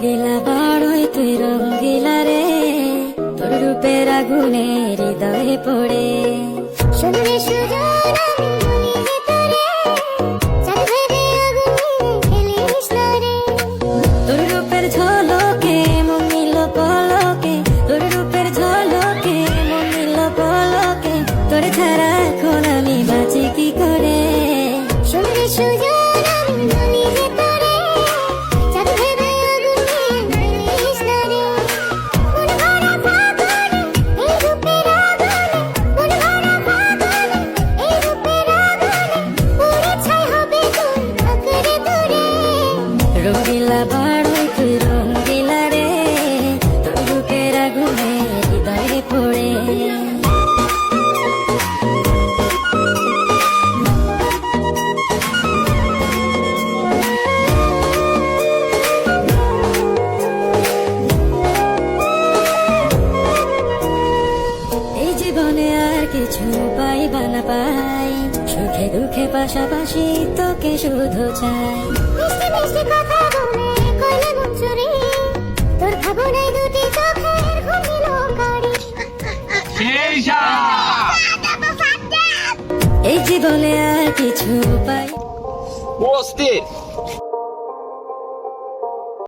রঙ্গিলা বড়ই তুই রঙ্গিলা রে, তোর রূপের আগুনে হৃদয়ে পড়ে। শুনলে সুজন আমি বলি যে তোরে, চাঁদ ভেবে আগুনে খেলিস না রে। তোর রূপের ঝলকে মন নিল পলকে, তোর রূপের ঝলকে মন নিল পলকে, তোর ছাড়া এখন আমি বাঁচি কি করে। শুনলে সুজন আমি বলি যে তোরে, চাঁদ ভেবে আগুনে খেলিস না রে। মন ভরা ফাগুনে এই রূপের আগুনে, মন ভরা ফাগুনে এই রূপের আগুনে, পুড়ে ছাই হবে তোর আঁকড়ে ধরে। রঙ্গিলা বড়ই তুই রঙ্গিলা রে, তোর রূপের আগুনে হৃদয়ে পড়ে। এই জীবনে আর কিছু পাইবা না পাই, সুখে দুঃখে পাশাপাশি তোকে শুধু চাই। মিষ্টি মিষ্টি কথা বলে কইলে মন চুরি, তোর ভাবনায় দুটি চোখের ঘুমিল কারি। এই জীবনে আর কিছু পাই অস্থির